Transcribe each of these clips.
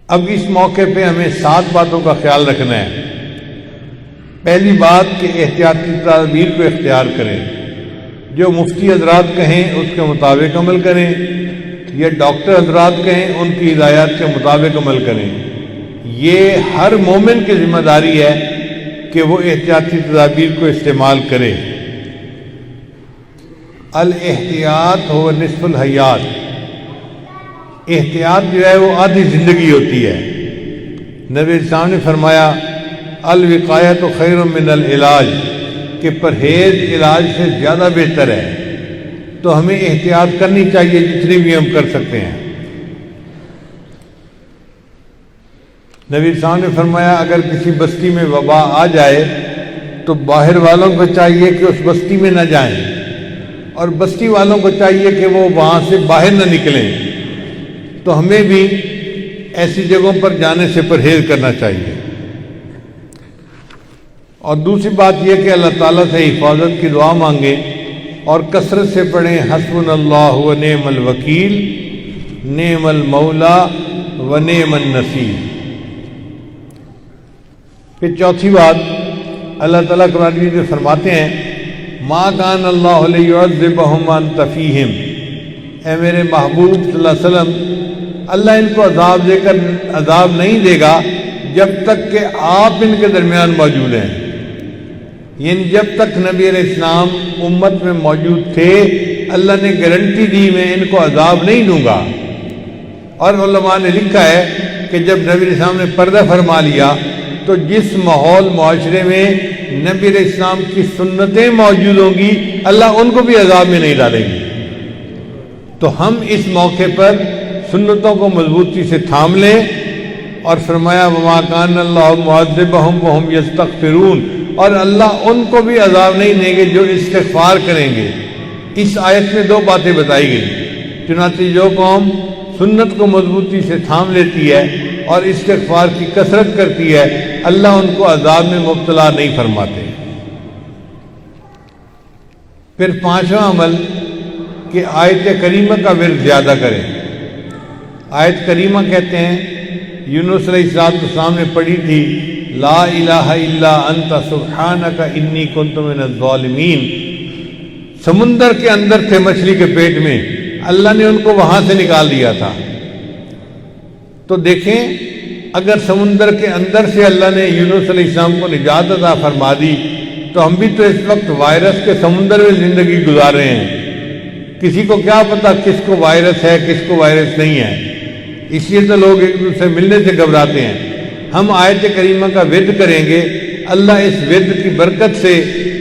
اب اس موقع پہ ہمیں 7 باتوں کا خیال رکھنا ہے۔ پہلی بات کہ احتیاطی تدابیر کو اختیار کریں، جو مفتی حضرات کہیں اس کے مطابق عمل کریں، یا ڈاکٹر حضرات کہیں ان کی ہدایات کے مطابق عمل کریں۔ یہ ہر مومن کی ذمہ داری ہے کہ وہ احتیاطی تدابیر کو استعمال کرے۔ الاحتیاط ہو نصف الحیات، احتیاط جو ہے وہ آدھی زندگی ہوتی ہے۔ نبی اسلام نے فرمایا الوقایۃ خیر من العلاج، کہ پرہیز علاج سے زیادہ بہتر ہے۔ تو ہمیں احتیاط کرنی چاہیے جتنی بھی ہم کر سکتے ہیں۔ نبی اسلام نے فرمایا اگر کسی بستی میں وبا آ جائے تو باہر والوں کو چاہیے کہ اس بستی میں نہ جائیں، اور بستی والوں کو چاہیے کہ وہ وہاں سے باہر نہ نکلیں۔ تو ہمیں بھی ایسی جگہوں پر جانے سے پرہیز کرنا چاہیے۔ اور دوسری بات یہ کہ اللہ تعالیٰ سے حفاظت کی دعا مانگیں اور کثرت سے پڑھیں حسبنا اللہ و نعم الوکیل نعم المولا و نعم النصیر۔ پھر چوتھی بات، اللہ تعالیٰ قرآن مجید میں فرماتے ہیں ما کان اللہ لیعذبہم وانت فیہم، اے میرے محبوب صلی اللہ علیہ وسلم، اللہ ان کو عذاب دے کر عذاب نہیں دے گا جب تک کہ آپ ان کے درمیان موجود ہیں۔ یعنی جب تک نبی علیہ السلام امت میں موجود تھے اللہ نے گارنٹی دی میں ان کو عذاب نہیں دوں گا۔ اور علماء نے لکھا ہے کہ جب نبی علیہ السلام نے پردہ فرما لیا تو جس ماحول معاشرے میں نبی علیہ السلام کی سنتیں موجود ہوں گی اللہ ان کو بھی عذاب میں نہیں ڈالیں گے۔ تو ہم اس موقع پر سنتوں کو مضبوطی سے تھام لیں، اور فرمایا وما کان اللہ معذبہم وہم یستغفرون، اور اللہ ان کو بھی عذاب نہیں دیں گے جو استغفار کریں گے۔ اس آیت میں 2 باتیں بتائی گئی، چنانچہ جو قوم سنت کو مضبوطی سے تھام لیتی ہے اور استغفار کی کثرت کرتی ہے اللہ ان کو عذاب میں مبتلا نہیں فرماتے۔ پھر 5واں عمل کہ آیت کریمہ کا ورد زیادہ کریں۔ آیت کریمہ کہتے ہیں یونس علیہ السلام نے پڑھی تھی لا الہ الا انت سبحانک انی کنت من الظالمین۔ سمندر کے اندر تھے مچھلی کے پیٹ میں، اللہ نے ان کو وہاں سے نکال دیا تھا۔ تو دیکھیں اگر سمندر کے اندر سے اللہ نے یونس علیہ السلام کو نجات عطا فرما دی تو ہم بھی تو اس وقت وائرس کے سمندر میں زندگی گزار رہے ہیں۔ کسی کو کیا پتا کس کو وائرس ہے کس کو وائرس نہیں ہے، اس لیے تو لوگ ایک دوسرے سے ملنے سے گھبراتے ہیں۔ ہم آیت کریمہ کا ورد کریں گے، اللہ اس ورد کی برکت سے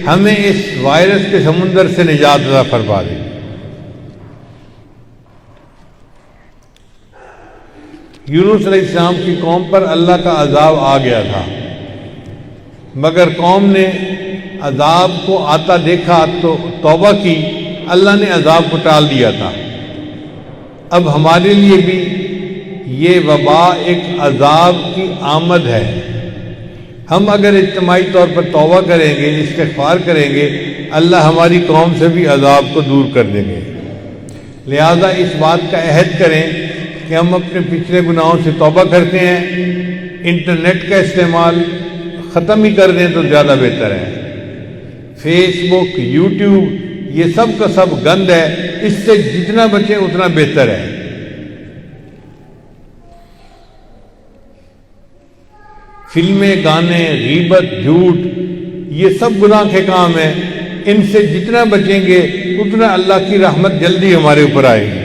ہمیں اس وائرس کے سمندر سے نجات عطا فرما دے۔ یونس علیہ السلام کی قوم پر اللہ کا عذاب آ گیا تھا، مگر قوم نے عذاب کو آتا دیکھا تو توبہ کی، اللہ نے عذاب کو ٹال دیا تھا۔ اب ہمارے لیے بھی یہ وبا ایک عذاب کی آمد ہے۔ ہم اگر اجتماعی طور پر توبہ کریں گے استغفار کریں گے اللہ ہماری قوم سے بھی عذاب کو دور کر دیں گے۔ لہذا اس بات کا عہد کریں کہ ہم اپنے پچھلے گناہوں سے توبہ کرتے ہیں، انٹرنیٹ کا استعمال ختم ہی کر دیں تو زیادہ بہتر ہے۔ فیس بک یوٹیوب یہ سب کا سب گند ہے، اس سے جتنا بچیں اتنا بہتر ہے۔ فلمیں گانے غیبت جھوٹ یہ سب گناہ کے کام ہیں، ان سے جتنا بچیں گے اتنا اللہ کی رحمت جلدی ہمارے اوپر آئے گی۔